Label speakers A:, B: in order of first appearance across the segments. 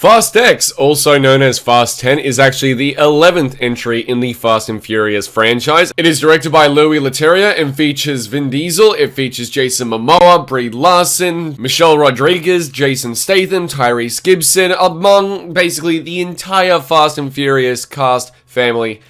A: Fast X, also known as Fast 10, is actually the 11th entry in the Fast and Furious franchise. It is directed by Leterrier and features Vin Diesel. It features Jason Momoa, Brie Larson, Michelle Rodriguez, Jason Statham, Tyrese Gibson, among basically the entire Fast and Furious cast family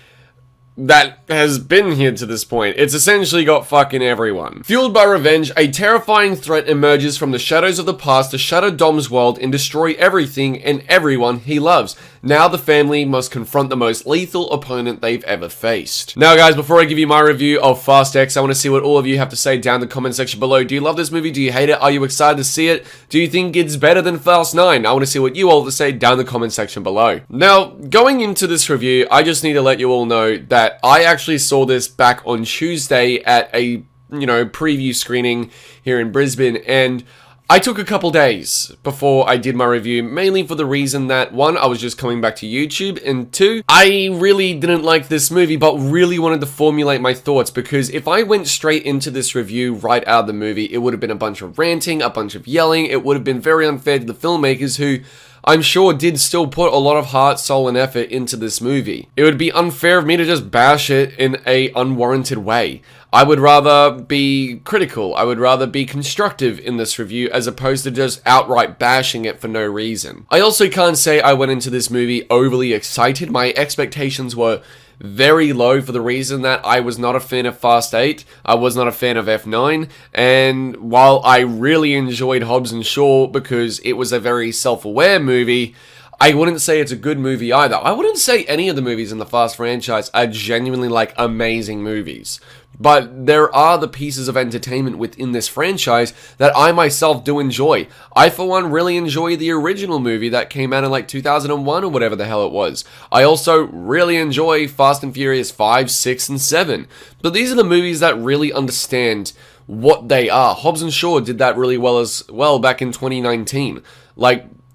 A: that has been here to this point. It's essentially got fucking everyone. Fueled by revenge, a terrifying threat emerges from the shadows of the past to shatter Dom's world and destroy everything and everyone he loves. Now the family must confront the most lethal opponent they've ever faced. Now guys, before I give you my review of Fast X, I want to see what all of you have to say down in the comment section below. Do you love this movie? Do you hate it? Are you excited to see it? Do you think it's better than Fast 9? I want to see what you all have to say down in the comment section below. Now, going into this review, I just need to let you all know that I actually saw this back on Tuesday at a, preview screening here in Brisbane, and I took a couple days before I did my review, mainly for the reason that, one, I was just coming back to YouTube, and two, I really didn't like this movie, but really wanted to formulate my thoughts, because if I went straight into this review right out of the movie, it would have been a bunch of ranting, a bunch of yelling. It would have been very unfair to the filmmakers who I'm sure did still put a lot of heart, soul, and effort into this movie. It would be unfair of me to just bash it in a unwarranted way. I would rather be critical. I would rather be constructive in this review as opposed to just outright bashing it for no reason. I also can't say I went into this movie overly excited. My expectations were very low for the reason that I was not a fan of Fast 8, I was not a fan of F9, and while I really enjoyed Hobbs and Shaw because it was a very self-aware movie, I wouldn't say it's a good movie either. I wouldn't say any of the movies in the Fast franchise are genuinely amazing movies. But there are the pieces of entertainment within this franchise that I myself do enjoy. I, for one, really enjoy the original movie that came out in 2001 or whatever the hell it was. I also really enjoy Fast and Furious 5, 6, and 7. But these are the movies that really understand what they are. Hobbs and Shaw did that really well as well back in 2019.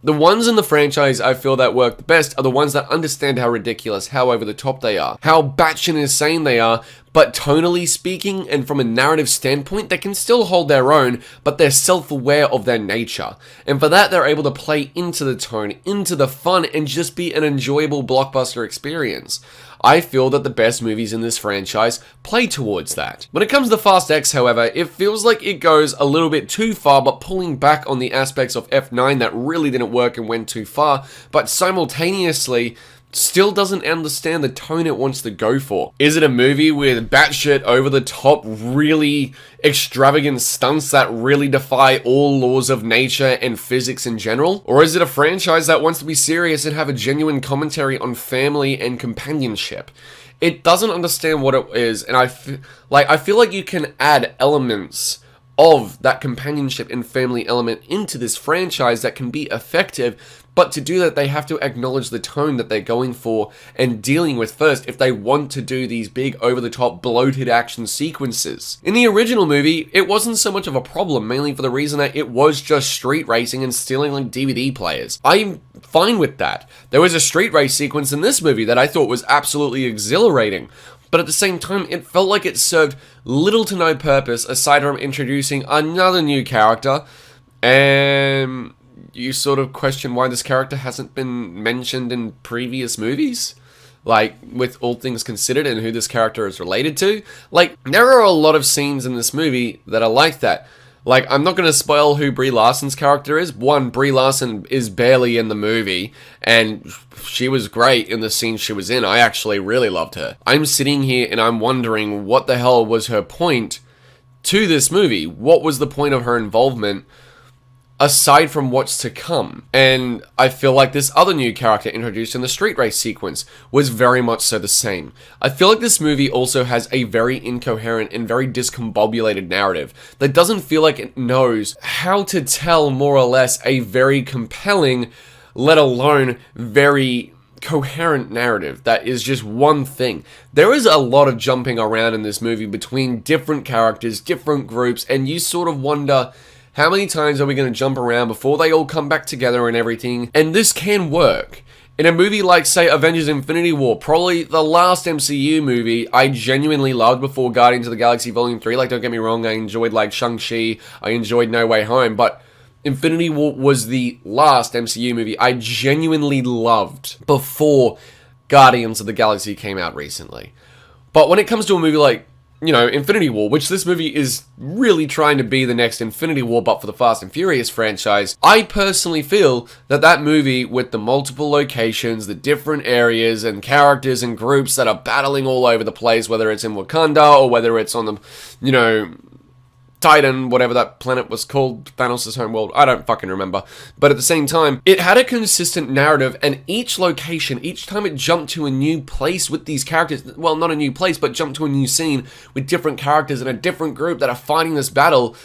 A: The ones in the franchise I feel that work the best are the ones that understand how ridiculous, how over the top they are, how batshit insane they are, but tonally speaking and from a narrative standpoint, they can still hold their own, but they're self-aware of their nature. And for that, they're able to play into the tone, into the fun, and just be an enjoyable blockbuster experience. I feel that the best movies in this franchise play towards that. When it comes to Fast X, however, it feels like it goes a little bit too far, but pulling back on the aspects of F9 that really didn't work and went too far, but simultaneously still doesn't understand the tone it wants to go for. Is it a movie with batshit over the top, really extravagant stunts that really defy all laws of nature and physics in general? Or is it a franchise that wants to be serious and have a genuine commentary on family and companionship? It doesn't understand what it is, and I feel like you can add elements of that companionship and family element into this franchise that can be effective, but to do that, they have to acknowledge the tone that they're going for and dealing with first if they want to do these big, over-the-top, bloated action sequences. In the original movie, it wasn't so much of a problem, mainly for the reason that it was just street racing and stealing DVD players. I'm fine with that. There was a street race sequence in this movie that I thought was absolutely exhilarating, but at the same time, it felt like it served little to no purpose aside from introducing another new character, and you sort of question why this character hasn't been mentioned in previous movies, with all things considered and who this character is related to. There are a lot of scenes in this movie that are like that. I'm not going to spoil who Brie Larson's character is. One, Brie Larson is barely in the movie, and she was great in the scene she was in. I actually really loved her. I'm sitting here and I'm wondering what the hell was her point to this movie. What was the point of her involvement aside from what's to come? And I feel like this other new character introduced in the street race sequence was very much so the same. I feel like this movie also has a very incoherent and very discombobulated narrative that doesn't feel like it knows how to tell more or less a very compelling, let alone very coherent narrative that is just one thing. There is a lot of jumping around in this movie between different characters, different groups, and you sort of wonder, how many times are we going to jump around before they all come back together and everything? And this can work. In a movie like, say, Avengers Infinity War, probably the last MCU movie I genuinely loved before Guardians of the Galaxy Volume 3. Don't get me wrong, I enjoyed, Shang-Chi, I enjoyed No Way Home, but Infinity War was the last MCU movie I genuinely loved before Guardians of the Galaxy came out recently. But when it comes to a movie like, Infinity War, which this movie is really trying to be the next Infinity War, but for the Fast and Furious franchise, I personally feel that that movie, with the multiple locations, the different areas and characters and groups that are battling all over the place, whether it's in Wakanda or whether it's on the, Titan, whatever that planet was called, Thanos' homeworld, I don't fucking remember. But at the same time, it had a consistent narrative, and each location, each time it jumped to a new place with these characters, well, not a new place, but jumped to a new scene with different characters and a different group that are fighting this battle,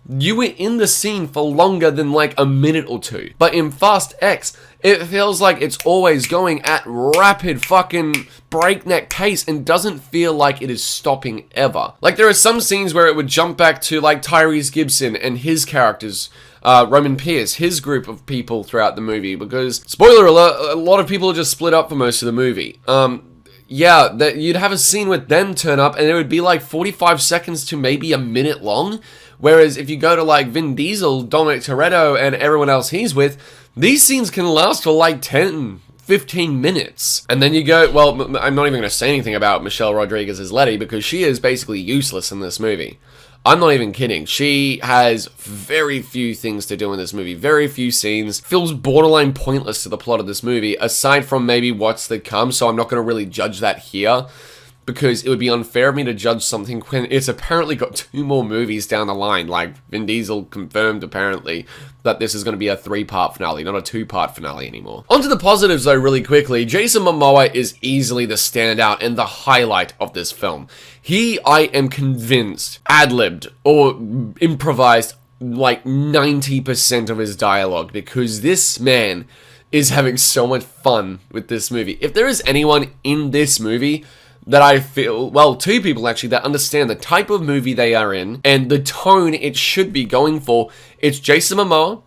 A: you were in the scene for longer than like a minute or two. But in Fast X, it feels like it's always going at rapid fucking breakneck pace and doesn't feel like it is stopping ever. Like, there are some scenes where it would jump back to like Tyrese Gibson and his characters, Roman Pierce, his group of people throughout the movie, because, spoiler alert, a lot of people are just split up for most of the movie. Yeah, that you'd have a scene with them turn up and it would be like 45 seconds to maybe a minute long. Whereas if you go to like Vin Diesel, Dominic Toretto, and everyone else he's with, these scenes can last for like 10, 15 minutes. And then you go, well, I'm not even going to say anything about Michelle Rodriguez's Letty because she is basically useless in this movie. I'm not even kidding. She has very few things to do in this movie. Very few scenes. Feels borderline pointless to the plot of this movie, aside from maybe what's to come, so I'm not going to really judge that here, because it would be unfair of me to judge something when it's apparently got 2 more movies down the line. Like, Vin Diesel confirmed, apparently, that this is going to be a 3-part finale, not a 2-part finale anymore. On to the positives, though, really quickly. Jason Momoa is easily the standout and the highlight of this film. He, I am convinced, ad-libbed or improvised like 90% of his dialogue, because this man is having so much fun with this movie. If there is anyone in this movie that I feel, well, 2 people actually, that understand the type of movie they are in and the tone it should be going for, it's Jason Momoa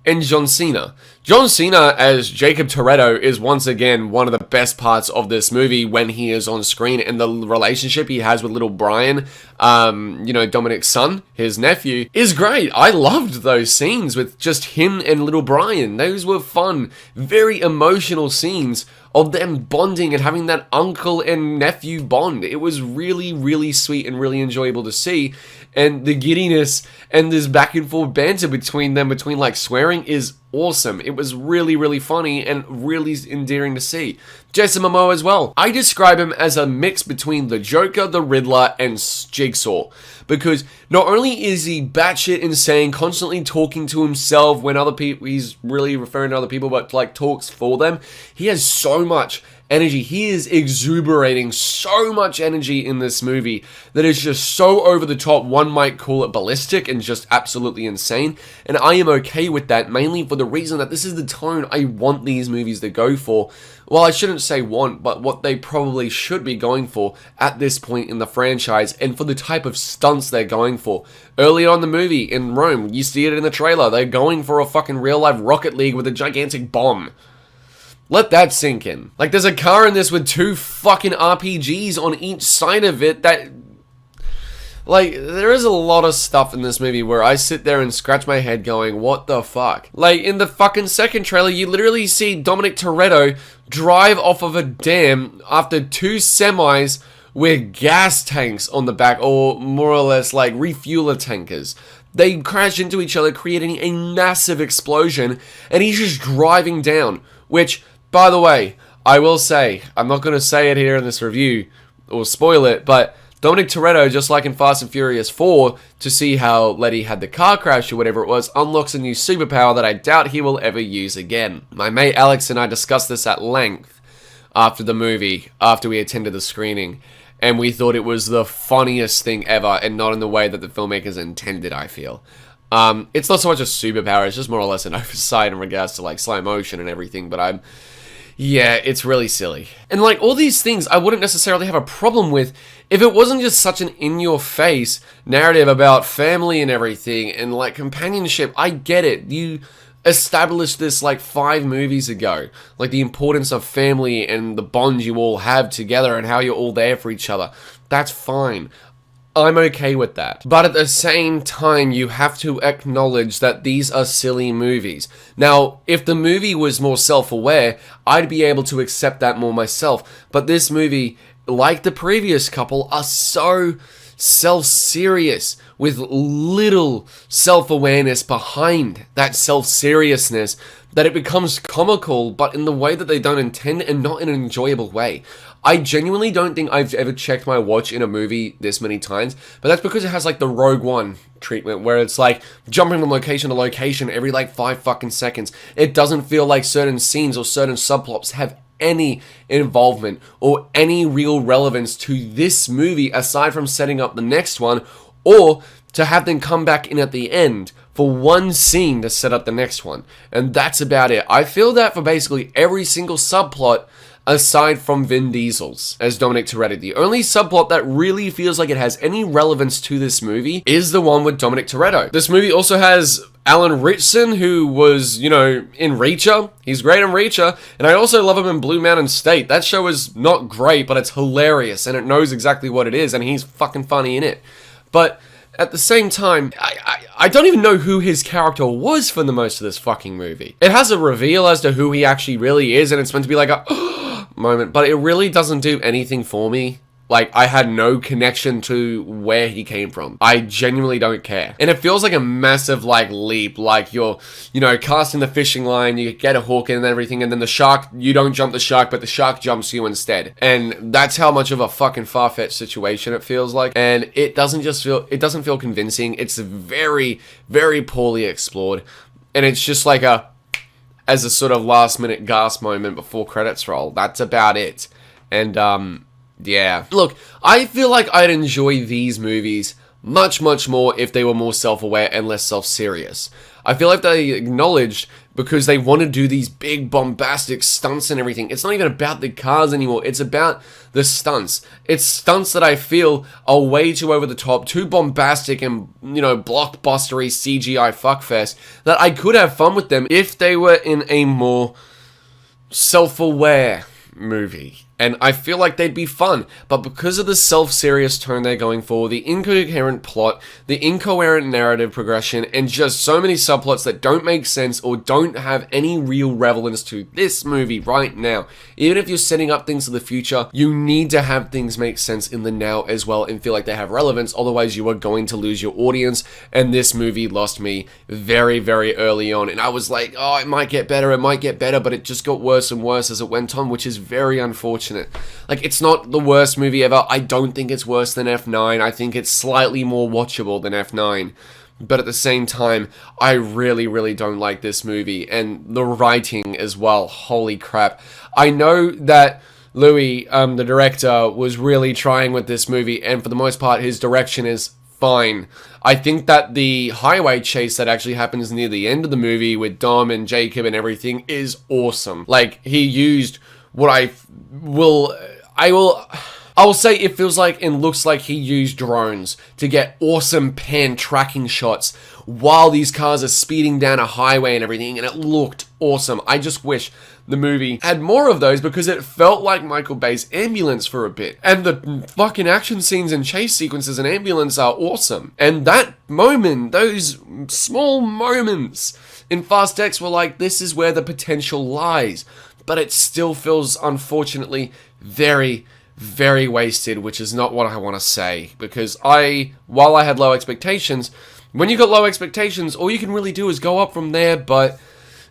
A: and John Cena. John Cena as Jacob Toretto is once again one of the best parts of this movie when he is on screen, and the relationship he has with little Brian, Dominic's son, his nephew, is great. I loved those scenes with just him and little Brian. Those were fun, very emotional scenes of them bonding and having that uncle and nephew bond. It was really, really sweet and really enjoyable to see. And the giddiness and this back and forth banter between them, between like swearing, is awesome. It was really, really funny and really endearing to see. Jason Momoa as well. I describe him as a mix between the Joker, the Riddler, and Jigsaw. Because not only is he batshit insane, constantly talking to himself when other people, he's really referring to other people, but like talks for them, he has so much energy. He is exuberating so much energy in this movie that is just so over the top. One might call it ballistic and just absolutely insane. And I am okay with that, mainly for the reason that this is the tone I want these movies to go for. Well, I shouldn't say want, but what they probably should be going for at this point in the franchise, and for the type of stunts they're going for. Early on in the movie, in Rome, you see it in the trailer, they're going for a fucking real-life Rocket League with a gigantic bomb. Let that sink in. Like, there's a car in this with 2 fucking RPGs on each side of it that... Like, there is a lot of stuff in this movie where I sit there and scratch my head going, what the fuck? Like, in the fucking second trailer, you literally see Dominic Toretto drive off of a dam after 2 semis with gas tanks on the back, or more or less like refueler tankers. They crash into each other, creating a massive explosion, and he's just driving down, which... By the way, I will say, I'm not going to say it here in this review or spoil it, but Dominic Toretto, just like in Fast and Furious 4, to see how Letty had the car crash or whatever it was, unlocks a new superpower that I doubt he will ever use again. My mate Alex and I discussed this at length after the movie, after we attended the screening, and we thought it was the funniest thing ever, and not in the way that the filmmakers intended, I feel. It's not so much a superpower, it's just more or less an oversight in regards to like slow motion and everything, but yeah, it's really silly. And like all these things I wouldn't necessarily have a problem with if it wasn't just such an in-your-face narrative about family and everything and like companionship. I get it. You established this like 5 movies ago. Like the importance of family and the bond you all have together and how you're all there for each other. That's fine. I'm okay with that. But at the same time, you have to acknowledge that these are silly movies. Now, if the movie was more self-aware, I'd be able to accept that more myself. But this movie, like the previous couple, are so self-serious with little self-awareness behind that self-seriousness that it becomes comical, but in the way that they don't intend and not in an enjoyable way. I genuinely don't think I've ever checked my watch in a movie this many times, but that's because it has like the Rogue One treatment where it's like jumping from location to location every like 5 fucking seconds. It doesn't feel like certain scenes or certain subplots have any involvement or any real relevance to this movie aside from setting up the next one, or to have them come back in at the end for one scene to set up the next one. And that's about it. I feel that for basically every single subplot aside from Vin Diesel's as Dominic Toretto. The only subplot that really feels like it has any relevance to this movie is the one with Dominic Toretto. This movie also has Alan Ritchson, who was, you know, in Reacher. He's great in Reacher, and I also love him in Blue Mountain State. That show is not great, but it's hilarious, and it knows exactly what it is, and he's fucking funny in it. But at the same time, I don't even know who his character was for the most of this fucking movie. It has a reveal as to who he actually really is, and it's meant to be like a moment, but it really doesn't do anything for me. Like, I had no connection to where he came from. I genuinely don't care. And it feels like a massive, like, leap. Like, you're, you know, casting the fishing line, you get a hook and everything, and then the shark, you don't jump the shark, but the shark jumps you instead. And that's how much of a fucking far-fetched situation it feels like. And it doesn't feel convincing. It's very, very poorly explored. And it's just like as a sort of last-minute gasp moment before credits roll. That's about it. And, yeah. Look, I feel like I'd enjoy these movies much, much more if they were more self-aware and less self-serious. I feel like they acknowledged, because they want to do these big bombastic stunts and everything. It's not even about the cars anymore. It's about the stunts. It's stunts that I feel are way too over the top, too bombastic and, you know, blockbustery CGI fuckfest, that I could have fun with them if they were in a more self-aware movie. And I feel like they'd be fun, but because of the self-serious tone they're going for, the incoherent plot, the incoherent narrative progression, and just so many subplots that don't make sense or don't have any real relevance to this movie right now. Even if you're setting up things for the future, you need to have things make sense in the now as well and feel like they have relevance, otherwise you are going to lose your audience, and this movie lost me very, very early on, and I was like, oh, it might get better, but it just got worse and worse as it went on, which is very unfortunate. Like, it's not the worst movie ever. I don't think it's worse than F9. I think it's slightly more watchable than F9. But at the same time, I really, really don't like this movie. And the writing as well. Holy crap. I know that Louis, the director, was really trying with this movie. And for the most part, his direction is fine. I think that the highway chase that actually happens near the end of the movie with Dom and Jacob and everything is awesome. Like, he used what I will say it feels like and looks like he used drones to get awesome pan tracking shots while these cars are speeding down a highway and everything, and it looked awesome. I just wish the movie had more of those, because it felt like Michael Bay's Ambulance for a bit. And the fucking action scenes and chase sequences in Ambulance are awesome. And that moment, those small moments in Fast X were like, this is where the potential lies. But it still feels, unfortunately, very, very wasted, which is not what I want to say. Because while I had low expectations, when you got low expectations, all you can really do is go up from there, but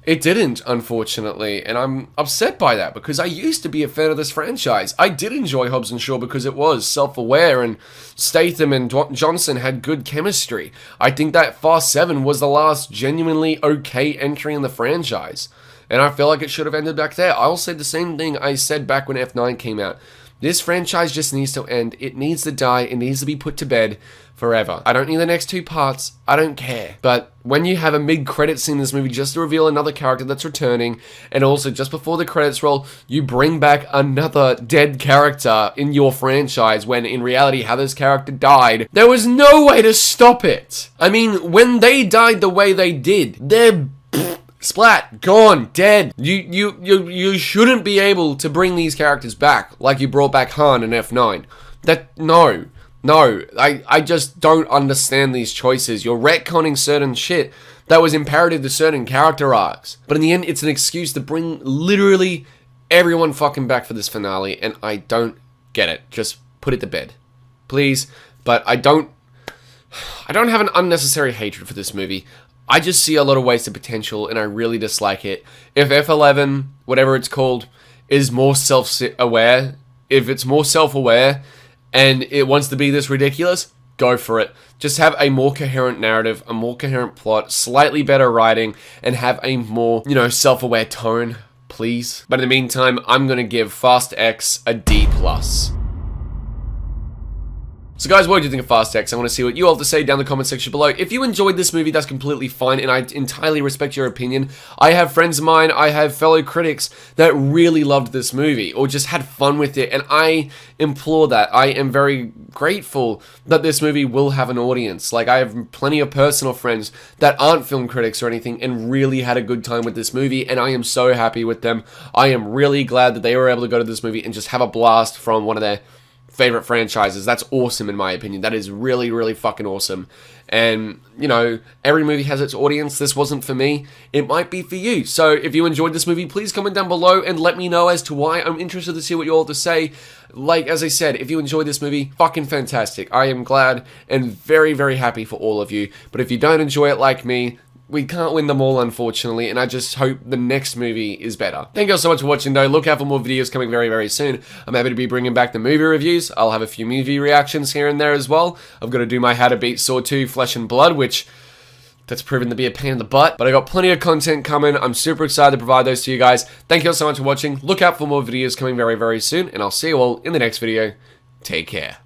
A: it didn't, unfortunately. And I'm upset by that, because I used to be a fan of this franchise. I did enjoy Hobbs and Shaw because it was self-aware, and Statham and Johnson had good chemistry. I think that Fast 7 was the last genuinely okay entry in the franchise. And I feel like it should have ended back there. I'll say the same thing I said back when F9 came out. This franchise just needs to end. It needs to die. It needs to be put to bed forever. I don't need the next 2 parts. I don't care. But when you have a mid-credit scene in this movie just to reveal another character that's returning, and also just before the credits roll, you bring back another dead character in your franchise, when in reality how this character died, there was no way to stop it. I mean, when they died the way they did, they're splat, gone, dead. You shouldn't be able to bring these characters back like you brought back Han in F9. No. No, I just don't understand these choices. You're retconning certain shit that was imperative to certain character arcs. But in the end, it's an excuse to bring literally everyone fucking back for this finale, and I don't get it. Just put it to bed, please. But I don't have an unnecessary hatred for this movie. I just see a lot of wasted potential, and I really dislike it. If F11, whatever it's called, is more self-aware, if it's more self-aware, and it wants to be this ridiculous, go for it. Just have a more coherent narrative, a more coherent plot, slightly better writing, and have a more, self-aware tone, please. But in the meantime, I'm going to give Fast X a D+. So guys, what do you think of Fast X? I want to see what you all have to say down in the comment section below. If you enjoyed this movie, that's completely fine, and I entirely respect your opinion. I have friends of mine, I have fellow critics that really loved this movie, or just had fun with it, and I implore that. I am very grateful that this movie will have an audience. Like, I have plenty of personal friends that aren't film critics or anything, and really had a good time with this movie, and I am so happy with them. I am really glad that they were able to go to this movie and just have a blast from one of their favorite franchises. That's awesome in my opinion. That is really, really fucking awesome. And, every movie has its audience. This wasn't for me. It might be for you. So if you enjoyed this movie, please comment down below and let me know as to why. I'm interested to see what you all have to say. Like, as I said, if you enjoyed this movie, fucking fantastic. I am glad and very, very happy for all of you. But if you don't enjoy it like me, we can't win them all, unfortunately, and I just hope the next movie is better. Thank you all so much for watching, though. Look out for more videos coming very, very soon. I'm happy to be bringing back the movie reviews. I'll have a few movie reactions here and there as well. I've got to do my How to Beat Saw 2 Flesh and Blood, which that's proven to be a pain in the butt, but I got plenty of content coming. I'm super excited to provide those to you guys. Thank you all so much for watching. Look out for more videos coming very, very soon, and I'll see you all in the next video. Take care.